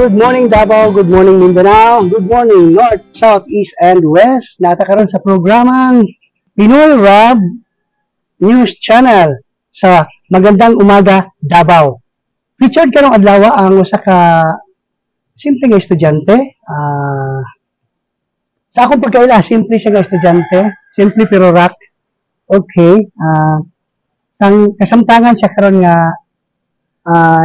Good morning Davao, good morning Mindanao, good morning North, South, East, and West. Natakaroon sa programang Pinoy Rob News Channel sa Magandang Umaga Davao. Featured karong adlaw ang usa ka simple nga estudyante. Sa akong pagkaila, simple siya nga estudyante, simple pero rock. Okay. Sang kasamtangan siya karon nga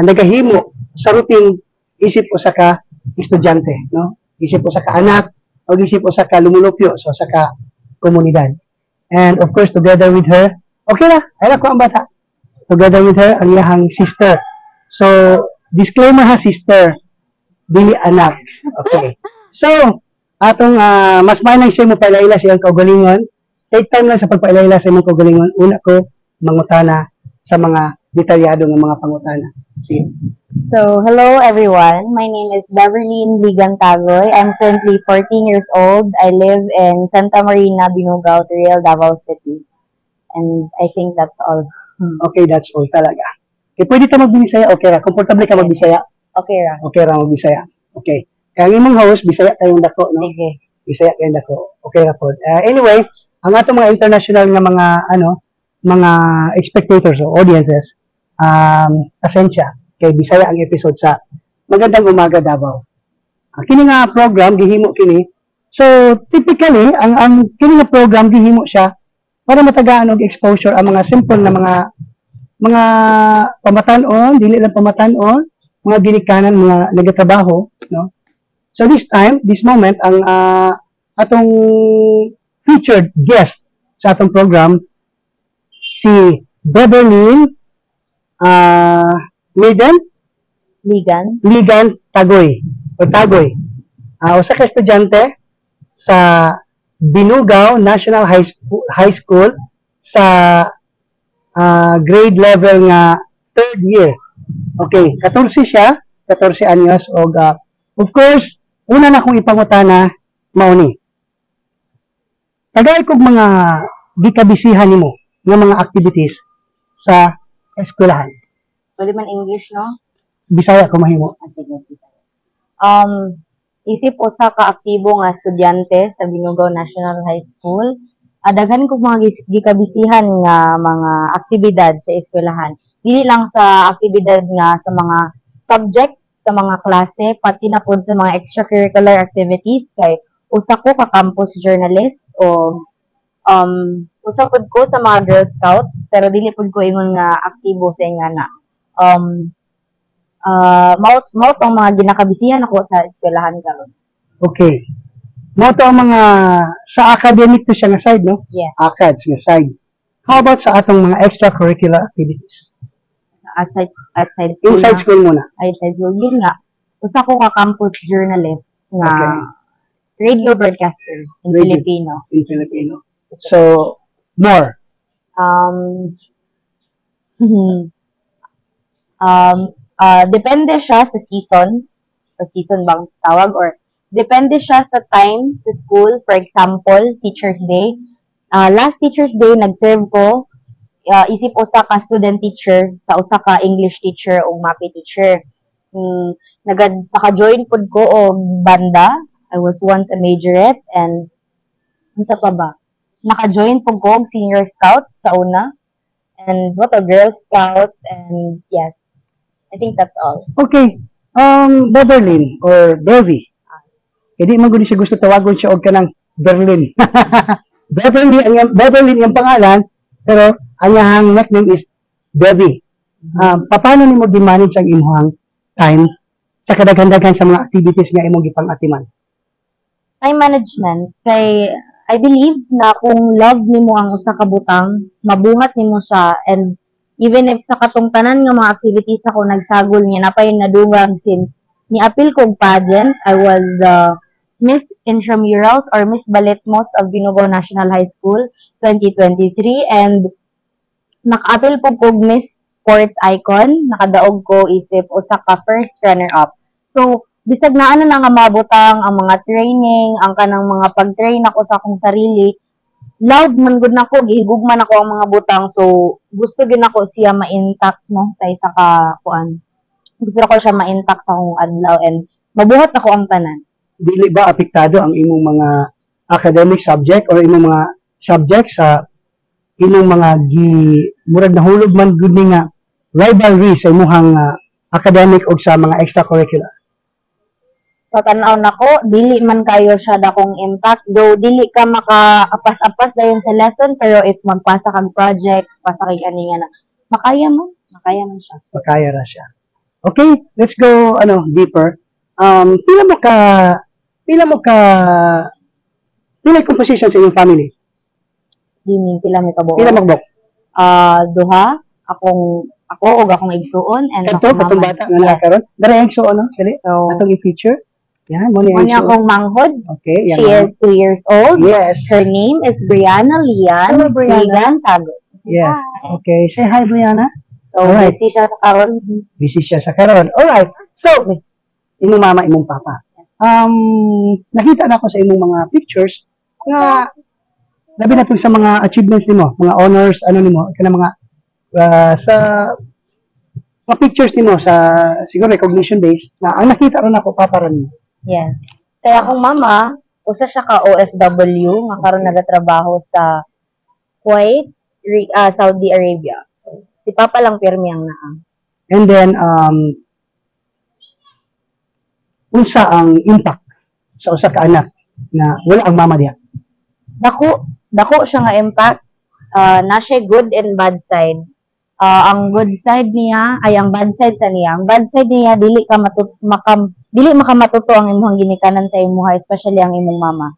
nagahimo sa routine isip usa ka estudyante, no? Isip usa ka anak o isip usa ka lumulupyo sa usa ka komunidad. And of course together with her, okay na, ay ko ang bata. Together with her ang iyang sister. So, disclaimer ha, sister, dili anak. Okay. So, atong mas mainang siya mo pailaila sa iyang kaugalingon. Take time lang sa pagpailaila sa imong kaugalingon. Una ko mangutana sa mga detalyado ng mga pangutana. See? So, hello everyone. My name is Beverlyn Ligan Tagoy. I'm currently 14 years old. I live in Santa Marina, Binugao, Triel, Davao City. And I think that's all. Okay, that's all talaga. Okay, pwede ka magbisaya? Okay ra. Komportable ka magbisaya? Okay ra. Okay ra magbisaya. Okay. Kaya ang imong host, bisaya tayong dako, no? Okay. Bisaya tayong dako. Okay ra po. Anyway, ang atong mga international nga mga spectators o audiences, pasensya kay bisaya ang episode sa Magandang Umaga Davao. Kini nga program gihimo kini. So typically ang kini nga program gihimo siya para matagaan og exposure ang mga simple na mga pamatan-on, dili lang pamatan-on, mga ginikanan, mga nagatrabaho, no? So this moment ang atong featured guest sa atong program si Beverlyn Ligan Tagoy. Usa ka estudyante sa Binugao National High School sa grade level nga 3rd year. Okay, 14 siya, 14 anyos og of course, una na kong ipangutana mao ni. Tagay kog mga gikabisihan nimo nga mga activities sa eskwelahan. Pwede man English, no? Bisaya ko mahimo. Sige. Isip usa ka aktibo nga estudyante sa Binugao National High School. Daghan kog mga gikabisihan nga mga aktibidad sa eskwelahan. Dili lang sa aktibidad nga sa mga subject, sa mga klase, pati na pud sa mga extracurricular activities kay usa ko ka campus journalist o usa pud ko sa mga Girl Scouts pero dili pud ko ingon nga aktibo sa ingana. Mao tong mga ginakabisihan ako sa eskwelahan karon. Okay. Mao to ang mga sa academic to siya nga side, no? Yes. Acads nga side. How about sa atong mga extracurricular activities? Outside school. Inside school muna. Outside school yun nga. Usa ko ka campus journalist nga radio broadcaster in Filipino. In Filipino. So, more. Depende siya sa season bang tawag, or depende siya sa time sa school. For example, Teacher's Day. Last Teacher's Day, nag-serve ko, isip usa ka student teacher sa usa ka English teacher o MAPE teacher. Naka-join pod ko og banda. I was once a majorette, and unsa pa ba? Naka-join po ko senior scout sa una. And what a Girl Scout. And yes, I think that's all. Okay. Beverlyn or Bevy. Hindi man gud siya gusto tawagon siya og kanang Berlin. Beverlyn ang pangalan, pero ang iyang nickname is Bevy. Paano nimo gi-manage ang imong time sa kadaghan-daghan sa mga activities nga imong gipang-atiman? Time management kay I believe na kung love nimo ang usa ka butang, mabuhat nimo siya, and even if sa katong tanan nga mga activities ako nagsagol niya napay nadungag since ni-appeal kog pageant. I was the Miss Intramurals or Miss Balletmos of Binugao National High School 2023, and naka-appeal po kog Miss Sports Icon. Nakadaog ko isip usa ka first runner-up. So, bisag na ano na nga mabutang ang mga training, ang kanang mga pag-train ako sa akong sarili, loud man gud nako, gihigugman ako ang mga butang. So gusto gyud nako siya ma-intact, no, sa isa ka kuan. Gusto ko siya ma-intact sa akong adlaw, and mabuhat ako ang tanan. Dili ba apektado ang imong mga academic subject or imong mga subject sa imong mga murag nahulog man gud ni nga rivalry sa imong academic o sa mga extracurricular? Patanaw nako, dili man kayo siya dakong impact, though dili ka maka-apas-apas dayon sa lesson, pero if magpasa kag projects, pasa kay ani nga na, makaya man siya. Makaya ra siya. Okay, let's go deeper. Pila yung composition sa inyong family? Dini pila mi kabuo. Pila magbok? Duha, ako ug akong igsuon and Ito, akong patong mama. bata nga nakaroon. Dari ang so, Dali, So, atong i-feature. Yan, mo ni ang Kanya so. akong manghod. Okay, yan. She is 2 years old. Yes. Her name is Brianna Lian Hello, Brianna. Ligan Tago. Yes. Okay, say hi, Brianna. So, Alright. busy siya sa karon. Busy siya sa karon. Alright. So, imong mama, imong papa. Nakita na ko sa imong mga pictures nga labi na to sa mga achievements nimo, mga honors, nimo, kana mga sa mga pictures nimo sa siguro recognition days na ang nakita ron ako papa ron. Yes. Kaya akong mama, usa siya ka OFW, nga karon nagatrabaho sa Kuwait, Saudi Arabia. So, si Papa lang pirmi ang naa. And then unsa ang impact sa usa ka anak na wala ang mama diha? Dako siya nga impact. Na siya good and bad side. Ang good side niya ay ang bad side sa niya. Ang bad side niya dili makamatuto ang imong ginikanan sa imuha, especially ang imong mama.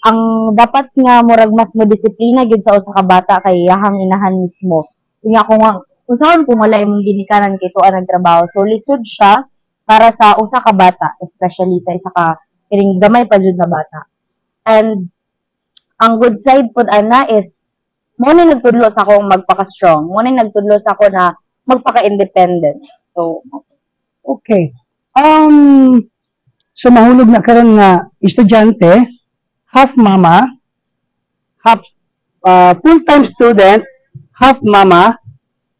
Ang dapat nga murag mas mo disiplina gid sa usa ka bata kay iyahang inahan mismo. Unya ko nga unsaon kung wala imong ginikanan kay tuwa nagtrabaho. So lisod siya para sa usa ka bata, especially sa isa ka kining gamay pa jud na bata. And ang good side pud ana is mo na nagtudlo sa akong magpaka-strong. Mo na nagtudlo sa ako na magpaka-independent. So, Okay. So mahulog na karon nga estudyante, half mama, half full-time student, half mama,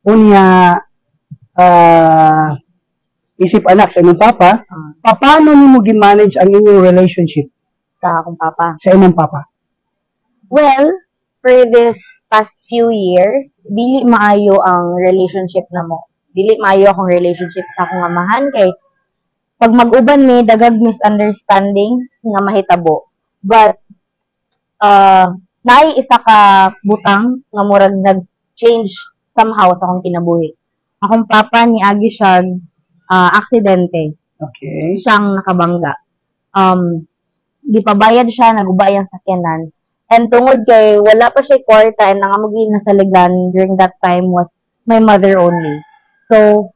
unya isip anak sa imong papa. Paano nimo gi-manage ang inyong relationship sa akong papa. sa imong papa? Well, for this past few years, dili maayo ang relationship na mo. Dili maayo akong relationship sa akong amahan kay pag mag-uban mi dagag misunderstandings nga mahitabo. But naay isa ka butang nga murag nag-change somehow sa akong kinabuhi. Akong papa ni agi siya aksidente. Okay. Siyang nakabangga. Di pa bayad siya, naguba yung sakyanan. And tungod kay wala pa siya kwarta and nangamugi na sa ligan during that time was my mother only. So,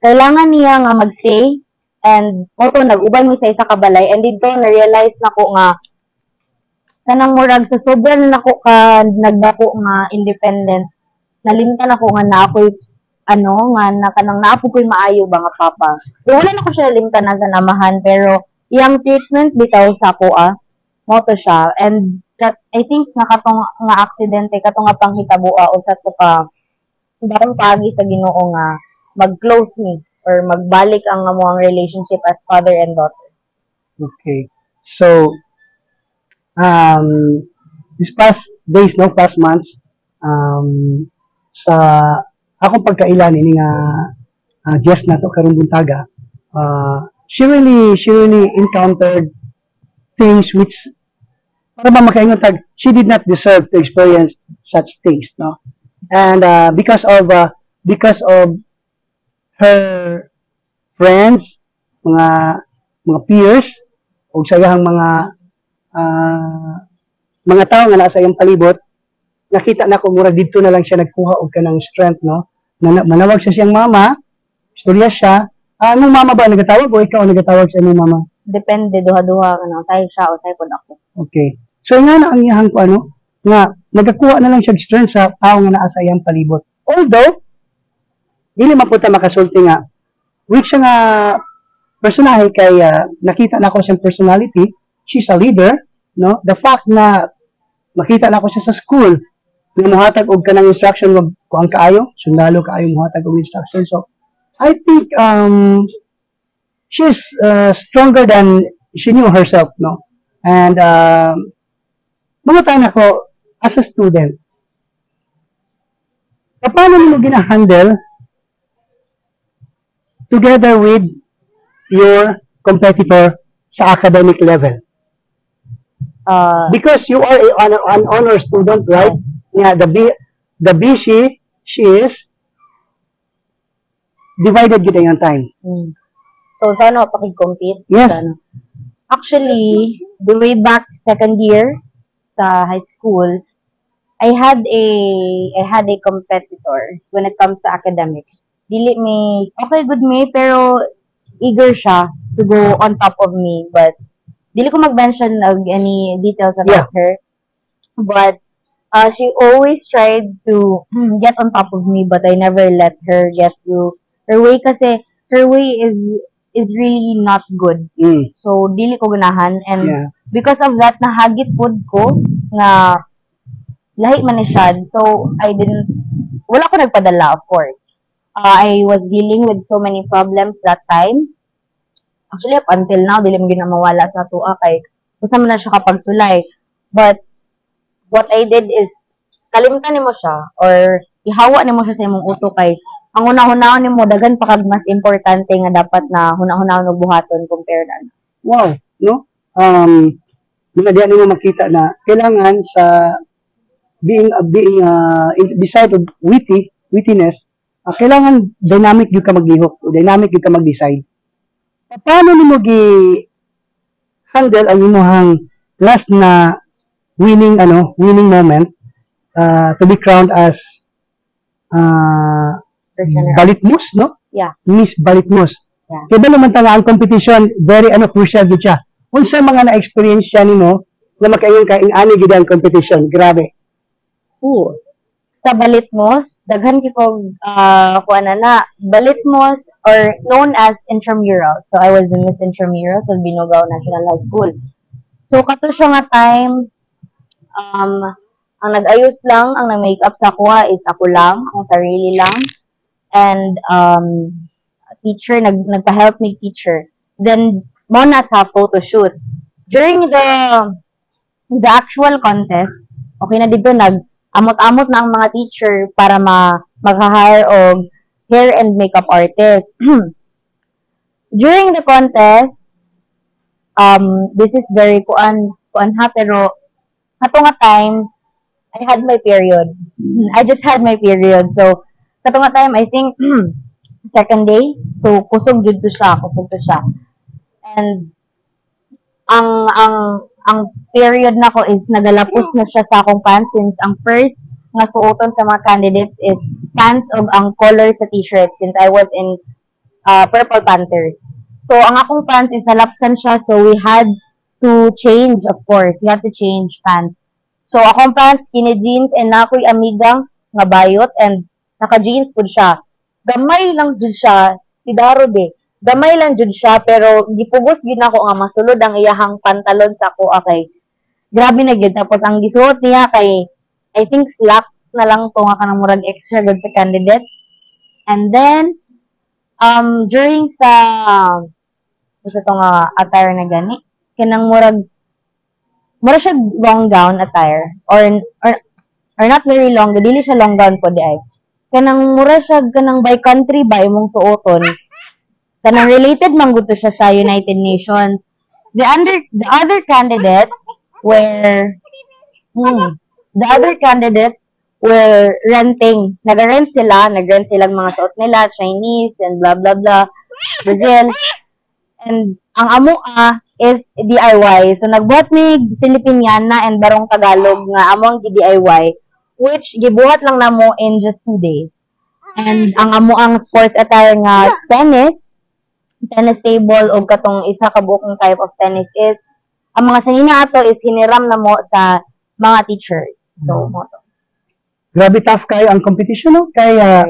kailangan niya nga mag-stay and moto nag-uban mo sa isa ka balay and dito na-realize na ko nga kanang murag sa sobrang nako ka nagdako nga independent nalimtan ako nga na ako'y nga na kanang naapo ko'y maayo ba nga papa. Wala na ko siya limtan na sa namahan pero iyang treatment bitaw sa ko moto siya and I think nakatong nga aksidente katong nga panghitabo usat ko ka dakong pagi sa Ginoo nga mag-close me or magbalik ang amuang relationship as father and daughter. Okay. So this past days, past months, sa akong pagkailan ini nga guest na to karong buntaga, she really encountered things which para ba makaingon tag she did not deserve to experience such things, no? And because of her friends, mga peers ug sa iyang mga tao nga nasa iyang palibot, nakita na ko mura dito na lang siya nagkuha og kanang strength, no? Manawag siya siyang mama, istorya siya. Anong mama ba nagatawag o ikaw nagatawag sa imong mama? Depende duha-duha kanang usay siya o usay pud ako. Okay. So nga na ang iyang ko nga nagakuha na lang siya strength sa tao nga naa sa iyang palibot. Although dili mapunta makasulti nga which siya nga personahe kay nakita na ko siyang personality, she's a leader, no? The fact na makita na ko siya sa school na muhatag og kanang instruction wag kuang kaayo, sundalo kaayo muhatag og instruction. So I think she's stronger than she knew herself, no? And mga tayo ako, as a student, paano mo gina-handle together with your competitor sa academic level? Because you are an honor student, right? Yeah, the B she is divided yun yung time. So, sana pakig-compete? Yes. Sana. Actually, the way back second year sa high school, I had a competitor when it comes to academics. Dili may, okay, good may, pero eager siya to go on top of me. But, dili ko mag-mention of any details about her. But, she always tried to get on top of me, but I never let her get to her way kasi her way is really not good. So, dili ko ganahan. And because of that, nahagit food ko na lahi man ni siya. So, wala ko nagpadala, of course. I was dealing with so many problems that time. Actually, up until now, dili mo ginamawala sa tuwa kay usa man na siya kapag sulay. But, what I did is, kalimtan nimo siya or ihawa nimo siya sa imong uto kay ang hunahunahon nimo daghan pa kag mas importante nga dapat na hunahunahon og buhaton compare na. Wow, no? Diyan nimo makita na kailangan sa being beside of wittiness, kailangan dynamic gyud ka maglihok, dynamic gyud ka mag-decide. Paano nimo handle ang imong last na winning moment to be crowned as Balitmus, no? Yeah. Miss Balitmus. Yeah. Kaya naman tanga ang competition very crucial gid siya. Unsa mga na-experience siya nimo na makaingon ka ani gid ang competition? Grabe. Sa Balitmus, daghan kiko Balitmus or known as intramurals. So I was in Miss Intramurals of Binogao National High School. So kato siya nga time ang nag-ayos lang, ang nag-makeup sa kuha is ako lang, ang sarili lang. And teacher, nagpa-help me teacher. Then, mo na sa photo shoot. During the actual contest, okay na dito, nag-amot-amot na ang mga teacher para mag-hire og hair and makeup artist. During the contest, this is very kuan ha, pero kato nga time, I had my period. I just had my period. So, kato nga time, I think, second day, so kusog jud to siya. And, ang period na ko is nagalapos na siya sa akong pants since ang first nga suoton sa mga candidates is pants of ang color sa t-shirt since I was in Purple Panthers. So, ang akong pants is nalapsan siya, so we had to change, of course. We have to change pants. So, akong pants, skinny jeans, and nako'y amigang nga bayot, and naka-jeans po siya. Gamay lang jud siya, tidaro de. Gamay lang jud siya, pero gipugos yun ako nga masulod ang iyahang pantalon sa ako, okay. Grabe na gid. Tapos, ang gisuot niya kay, I think, slack na lang to nga kanang murag extra good sa candidate. And then, during sa, gusto to nga attire na gani, kanang murag siya long gown attire or not very long, dili siya long gown po di ay. Kanang mura siya kanang by country ba imong suoton. Kanang related man gud siya sa United Nations. The other candidates were renting. Nag-rent sila mga suot nila, Chinese and blah blah blah, Brazil. And ang amo is DIY. So, nagbuhat ni Filipiniana and Barong Tagalog nga among DIY, which gibuhat lang namo in just 2 days. And ang amo ang sports attire nga tennis table o katong isa ka bukong type of tennis is, ang mga sanina ato is hiniram na mo sa mga teachers. So, mo to. Grabe tough kayo ang competition, no? Kaya,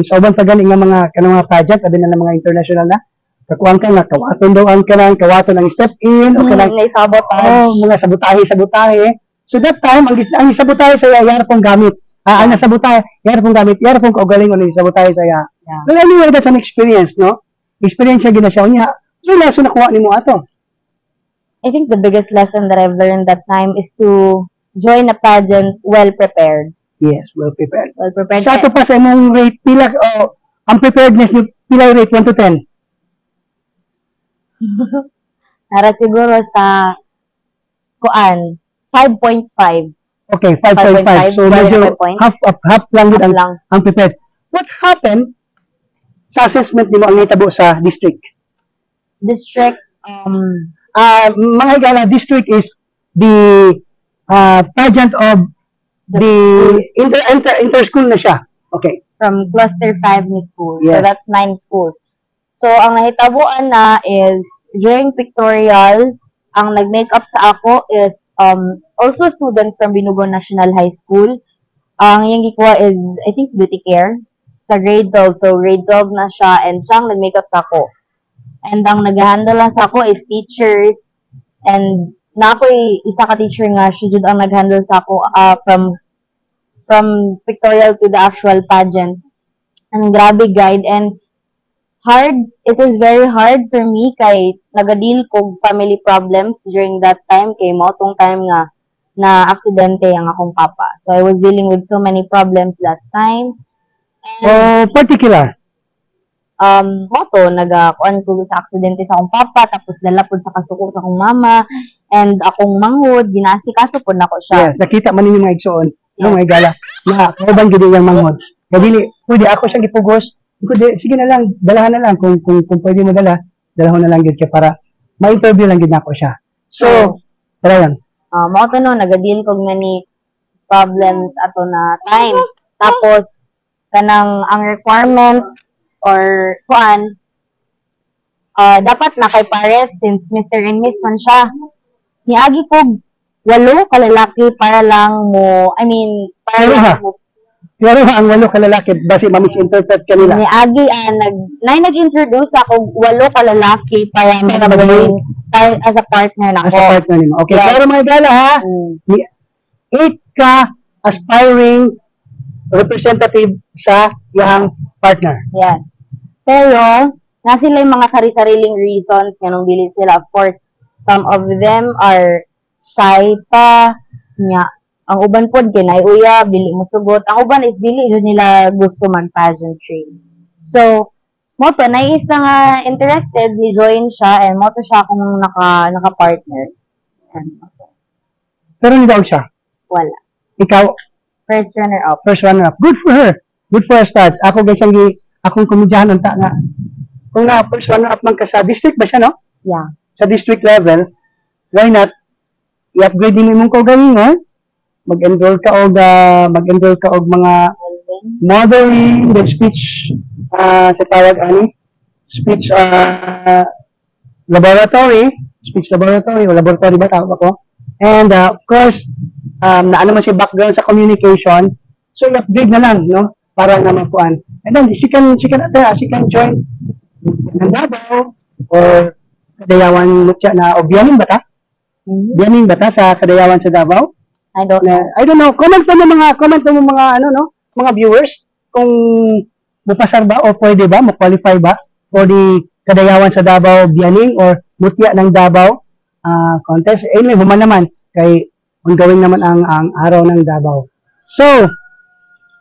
sa ubang tagan nga mga pageant, abi na mga international na, kakuan ka nga, kawaton daw ang kawaton ang step in, o kanang mga sabotahe. So that time, ang sabotahe sa yara pong gamit. Ang nasabotahe, yara pong gamit, yara pong kaugaling o sabotahe sa iya. Yeah. Well, anyway, that's an experience, no? experience gina siya unya. So laso nakuha nimo ato. I think the biggest lesson that I've learned that time is to join a pageant well prepared. Yes, well prepared. Well prepared. Sa ato pa sa imong rate pila ang preparedness ni pila rate 1 to 10? Nara siguro sa kuan 5.5. Okay, 5.5. So medyo half lang gid ang prepared. What happened sa assessment nimo ang nitabo sa district? District Mga higala, district is the pageant of the inter-school na siya. Okay. from cluster 5 ni school. Yes. So that's 9 schools. So ang nahitabuan na is during pictorial, ang nag-makeup sa ako is also student from Binugo National High School. Ang yung gikuha is, I think, beauty care sa grade 12. So grade 12 na siya and siyang nag-makeup sa ako. And ang nag-handle lang sa ako is teachers. And na ako isa ka teacher nga, siya jud ang nag-handle sa ako from pictorial to the actual pageant. And grabe guide and hard. It was very hard for me kay nagadil ko family problems during that time kay mo tong time nga na aksidente ang akong papa. So I was dealing with so many problems that time. And Particular. moto nagakuan ko sa aksidente sa akong papa tapos dalapod sa kasuko sa akong mama and akong manghod ginasikaso pod nako siya. Yes, nakita man ninyo mga igsoon. Yes. Mga igala. Na kauban gid yang manghod. Kaya dili pwede ako siyang gipugos. Kundi sige na lang, dalahan na lang kung pwede mo dalahon na lang gid kay para ma-interview lang gid nako siya. So, tara yan. Mao to no nagadil kog many problems ato na time. Tapos kanang ang requirement or kuan dapat na kay pares since Mr. and Miss man siya. Niagi kog 8 kalalaki para lang mo, I mean, para Pero lang mo Pero ang 8 kalalaki basi ma-misinterpret kanila. niagi nag-introduce ako 8 kalalaki para maging as a partner na As ako. a partner nimo. Okay, Yes. pero mga igala ha, Mm. 8 ka aspiring representative sa iyang partner. Yes. Pero, na sila yung mga sari-sariling reasons nga nung dili sila. Of course, some of them are shy pa. Nya, ang uban pod kinay uya, dili mo sugot. Ang uban is dili jud nila gusto mag-pageantry. So, mo to, naisa nga interested, ni join siya, and mo to siya kung naka-partner. And, Pero hindi daw siya. wala. Ikaw, First runner-up. first runner up. Good for her. Good for a start. Ako guys, akong komedyahan unta nga. Kung na first runner up man ka sa district ba siya, no? Yeah. Sa district level, why not i-upgrade din mo ko galing, no? Mag-enroll ka og mga modeling, then speech sa tawag speech laboratory, o laboratory ba tawag ako? And of course, naano man siya background sa communication, so i-upgrade na lang, no? Para na mapuan. And then she can join ng Davao or Kadayawan Mutya na o Biyaning Bata. Biyaning Bata sa Kadayawan sa Davao. I don't know. I don't know. Comment mo mga mga viewers kung mupasar ba o pwede ba, mo-qualify ba for the Kadayawan sa Davao Biyaning or Mutya ng Davao contest. Anyway, human naman kay ongoing naman ang araw ng Davao. So,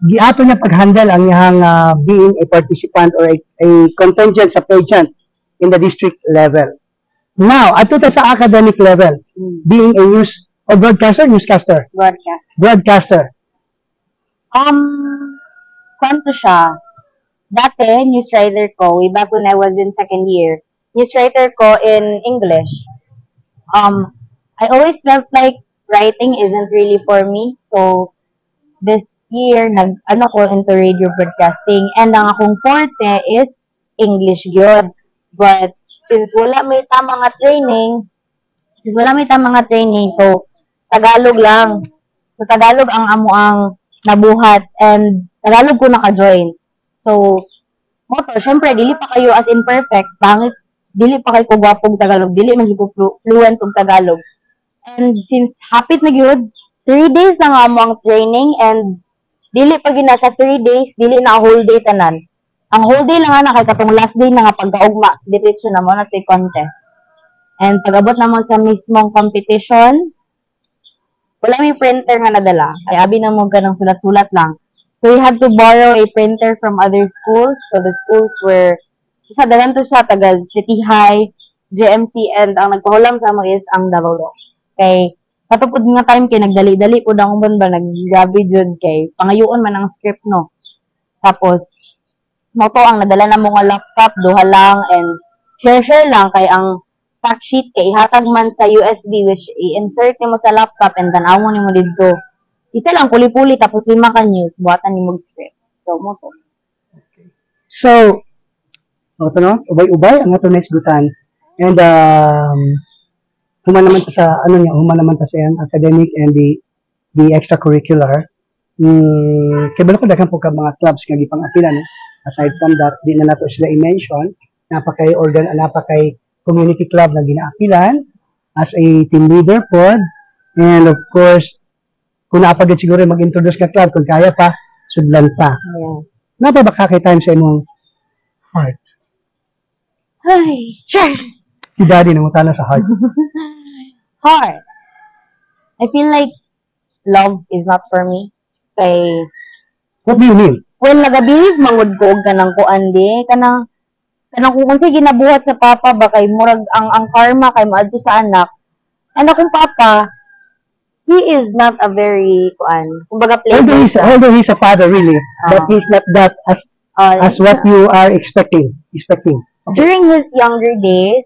giato niya pag-handle ang iyang being a participant or a contingent sa pageant in the district level. Now, ato ta sa academic level, being a news or newscaster. Broadcaster. Kwento siya. Dati, news writer ko, way back when I was in second year, news writer ko in English. I always felt like writing isn't really for me. So, this year, nag-ano ko into radio broadcasting. And ang akong forte is English yun. But, since wala may tamang training, so, Tagalog lang. So, Tagalog ang amuang nabuhat. And, Tagalog ko naka-join. So, moto, syempre, dili pa kayo as in perfect. Pangit, dili pa kayo kugwapong Tagalog. Dili man ko fluent og Tagalog. And since hapit na gyud 3 days na nga mo ang training and dili pa gyud na sa 3 days, dili na whole day tanan. Ang whole day lang na kay katong last day na nga pagkaugma, diretso na mo na tay contest. And pag-abot na mo sa mismong competition, wala may printer nga nadala. Ay abi na mo ganang sulat-sulat lang. So we had to borrow a printer from other schools. So the schools were isa dagan to siya taga City High, JMC, and ang nagpahulam sa amo is ang Davao. Kay katupod nga time kay nagdali-dali pud ang uban ba naggrabe jud kay pangayoon man ang script no. Tapos mo to ang nadala na mo nga laptop duha lang and share lang kay ang fact sheet kay ihatag man sa USB which i-insert nimo sa laptop and tanawon nimo didto. Isa lang puli-puli tapos 5 ka news buhatan nimo script. So mo to. So, ito no, ubay-ubay ang ato naisgutan. And human naman ta sa human naman ta sa academic and the extracurricular. Kaya bala ko daghan po ka mga clubs nga gipang-apilan. Aside from that, di na nato sila i-mention, napakay community club na ginaapilan as a team leader pod. And of course, kung naapagod siguro mag-introduce ka club, kung kaya pa, sudlan pa. Yes. Napa ba kay time sa imong heart? Ay, sure. Si daddy nangutana sa heart. Hard. I feel like love is not for me. Kay What do you mean? when nagabilib mangud ko og kanang kuan di kanang kung sige ginabuhat sa papa ba kay murag ang karma kay maadto sa anak. And akong papa, he is not a very kuan, kumbaga playboy. Although he's a father really, but he's not that as what you are expecting. Okay. During his younger days,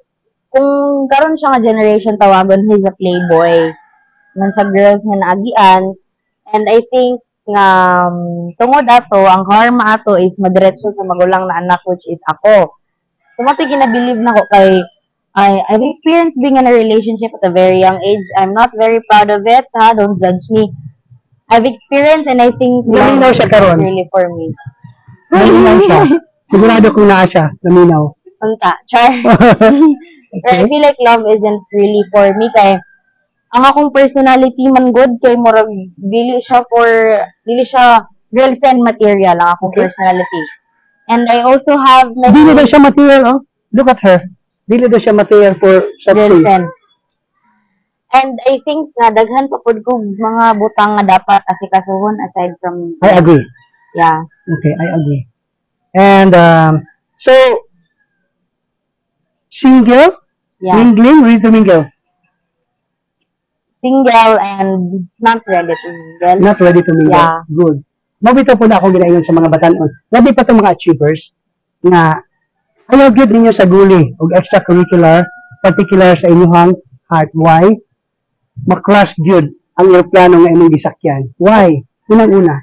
kung karon siya nga generation tawagon, he's a playboy. Nang sa girls nga naagian. And I think nga tungod ato, ang karma ato is madiretso sa magulang na anak which is ako. So mati ginabilib na ko kay I've experienced being in a relationship at a very young age. I'm not very proud of it, ha? Don't judge me. I've experienced and I think Naminaw siya karon. really for me. Naminaw siya. Sigurado kung naa siya, naminaw. Unta, char. But I feel like love isn't really for me kay ang akong personality man good kay murag dili siya girlfriend material ang akong personality. And I also have like Dili daw siya material, oh. Look at her. Dili daw siya material for such thing. girlfriend. And I think na daghan pa pud ko mga butang nga dapat asikasuhon aside from I agree. yeah. Okay, I agree. And so single, Yeah. mingling, ready to mingle. Single and not ready to mingle. Not ready to mingle. Yeah. Good. Mabito po na akong ginaingon sa mga batanon. Labi pa itong mga achievers na ayaw gyud ninyo sa guli o extracurricular, particular sa inyong heart. Why? Makrush gyud ang eroplano nga imong gisakyan. Why? Unang-una,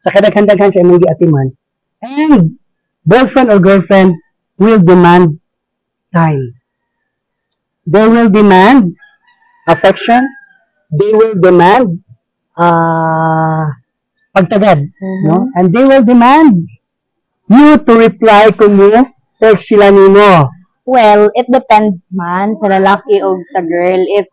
sa kadaghan-daghan sa imong giatiman. And boyfriend or girlfriend will demand time. They will demand affection. They will demand pagtagad, no? And they will demand you to reply kung mo text sila nimo. Well, it depends man sa lalaki o sa girl. If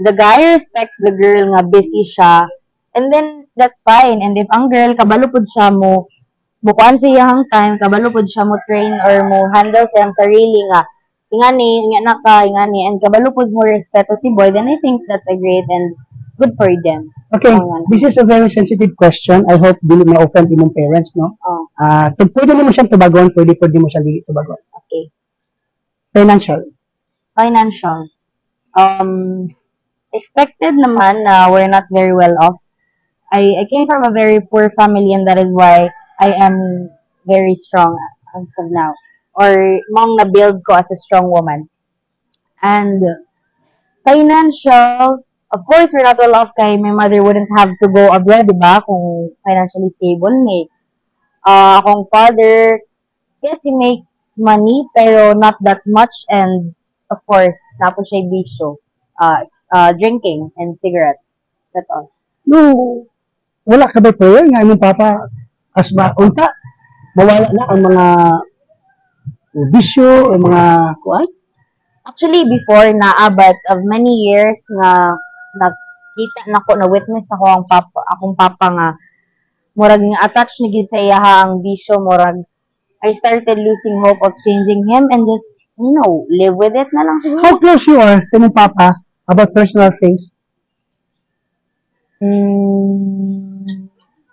the guy respects the girl nga busy siya, and then that's fine. And if ang girl kabalo pud siya mo bukuan sa iyang time, kabalo pud siya mo train or mo handle sa iyang sarili nga ingani, nga naka, ingani, and kabalo pud mo respeto si boy, then I think that's a great and good for them. Okay, this is a very sensitive question. I hope dili ma-offend imong parents, no? Oh, Pwede mo siyang tubagon, pwede mo siyang dili tubagon. okay. Financial. Financial. Expected naman na we're not very well off. I came from a very poor family and that is why I am very strong as of now. Or mong na-build ko as a strong woman. And financial, of course, we're not well off kay my mother wouldn't have to go abroad, diba? Kung financially stable ni. Akong father, yes, he makes money, pero not that much. And, of course, napo siya bisyo. Drinking and cigarettes. That's all. No, wala ka ba prayer nga imong papa as unta mawala na ang mga bisyo o mga kuan? Actually, before but of many years nga nakita nako na witness ako akong papa nga murag nga attached na gid sa iyaha ang bisyo, murag I started losing hope of changing him and just, live with it na lang siguro. How close you are sa mong papa about personal things?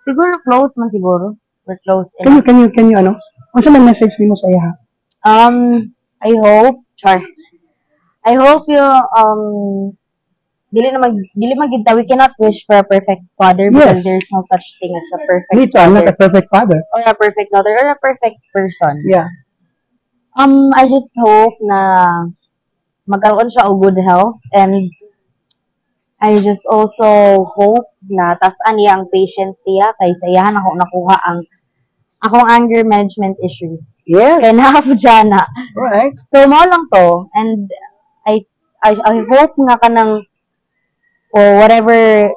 Siguro close man siguro. We're close Can enough. you, ano? Kung sa may message nimo sa iya, ha? I hope, I hope you, dili magita, we cannot wish for a perfect father because Yes. there's no such thing as a Me perfect too, I'm not father a perfect father. or a perfect mother or a perfect person. Yeah. I just hope na magkaroon siya og good health, and I just also hope na tas-an niya ang patience niya kay sa iyahan ako nakuha ang akong anger management issues. Yes. Kaya nakapudya na. Alright. So, mo lang to. And I hope nga kanang or whatever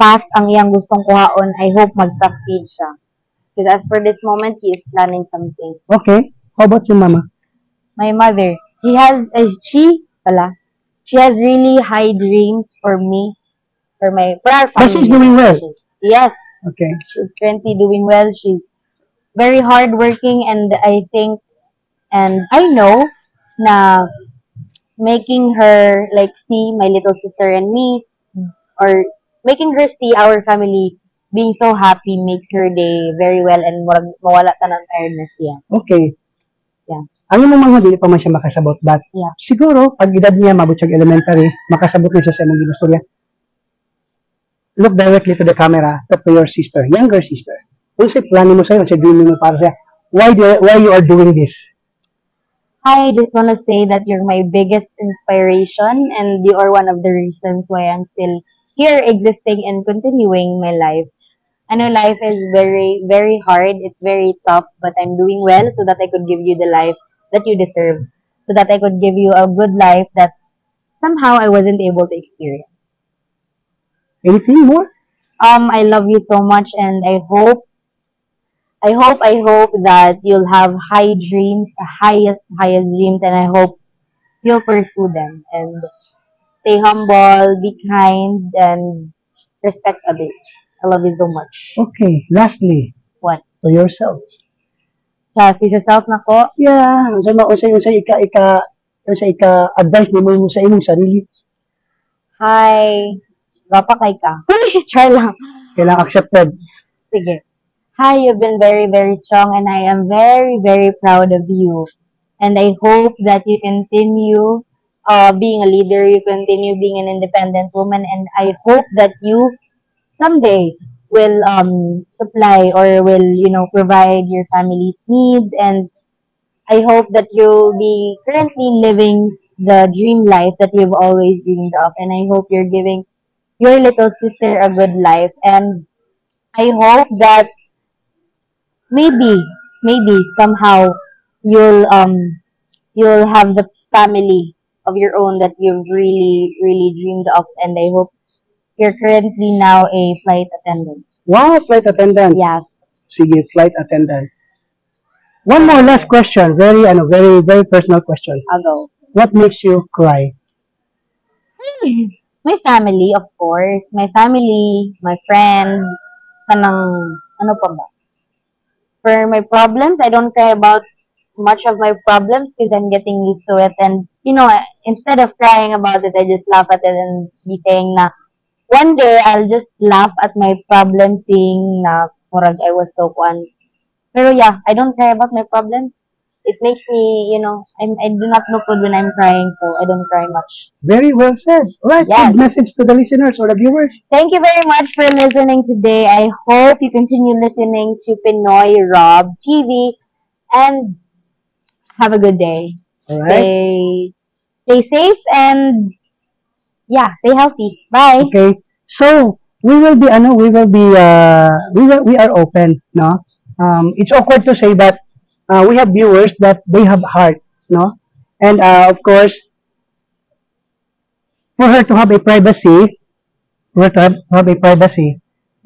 path ang iyang gustong kuhaon, I hope mag-succeed siya. Because as for this moment, he is planning something. Okay. How about your mama? My mother, she has really high dreams for me, for our family. But she's doing well. Yes, Okay. she's currently doing well. She's very hardworking, and I know na making her like see my little sister and me, or making her see our family being so happy makes her day very well, and mawala ta ng tiredness niya. Okay. Yeah. Ang imong mga dili pa man siya makasabot, but Yeah. siguro pag edad niya mabot siya elementary, makasabot na siya sa imong ginustorya. Look directly to the camera, talk to your sister, younger sister. Kung say plano mo sa'yo, say dream mo para siya, why you are doing this? I just want to say that you're my biggest inspiration, and you are one of the reasons why I'm still here existing and continuing my life. I know life is very, very hard. It's very tough, but I'm doing well so that I could give you the life that you deserve. So that I could give you a good life that somehow I wasn't able to experience. Anything more? I love you so much, and I hope that you'll have high dreams, highest dreams, and I hope you'll pursue them and stay humble, be kind, and respect others. I love you so much. Okay. Lastly, What? to yourself. Sa future self na ko, Yeah, unsay ika-advice nimo sa imong sarili. hi, gapa kay ka. Try lang. Kailang accepted. Sige. Hi, you've been very, very strong, and I am very, very proud of you. And I hope that you continue being a leader, you continue being an independent woman, and I hope that you someday will supply or will, provide your family's needs. And I hope that you'll be currently living the dream life that you've always dreamed of. And I hope you're giving your little sister a good life. And I hope that maybe somehow you'll have the family of your own that you've really, really dreamed of. And I hope you're currently now a flight attendant. Wow, flight attendant. Yes. Sige, flight attendant. One more last question. Very, very personal question. I'll go. What makes you cry? My family, of course. My family, my friends, ano pa ba? For my problems, I don't care about much of my problems because I'm getting used to it. And, instead of crying about it, I just laugh at it and be saying na, one day, I'll just laugh at my problem seeing na, murag, I was so kwan. Pero yeah, I don't care about my problems. It makes me, I do not know food when I'm crying, so I don't cry much. Very well said. All right, Yes. good message to the listeners or the viewers. Thank you very much for listening today. I hope you continue listening to Pinoy Rob TV, and have a good day. All right. Stay safe, and yeah, stay healthy. Bye. Okay. So, we are open, no? It's awkward to say that we have viewers that they have heart, no? And of course, for her to have a privacy,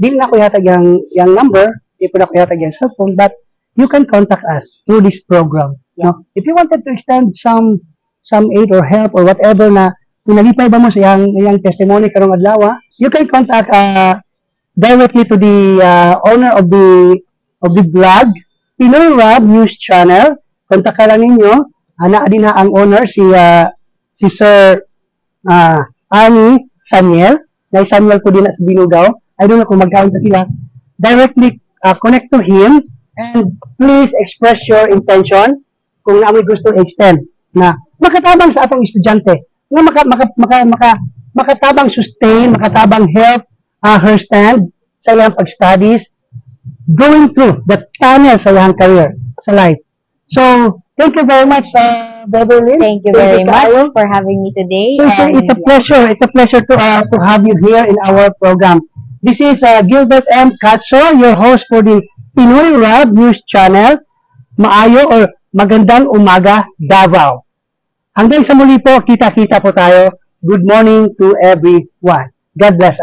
dili na ko yatag yung number, di po na ko yatag yung cellphone, but you can contact us through this program. Yeah. No? If you wanted to extend some aid or help or whatever na kung nalipay ba mo sa yung testimony karong adlaw, you can contact directly to the owner of the blog, Pinoy Rob News Channel. Kontak ka lang ninyo. Ana din na ang owner, si Sir Ani Saniel. Na Saniel ko din na sa Binugaw. I don't know kung magkaunta sila. Directly connect to him and please express your intention kung na may gusto extend na makatabang sa atong estudyante nga makatabang sustain, makatabang help her stand sa iyang pag-studies going through the tunnel sa iyang career sa life. So, thank you very much, Beverly. Thank you very much for having me today. So, it's a pleasure. It's a pleasure to have you here in our program. This is Gilbert M. Katso, your host for the Pinoy Rob News Channel. Maayo or magandang umaga, Davao. Hanggang sa muli po, kita-kita po tayo. Good morning to everyone. God bless us.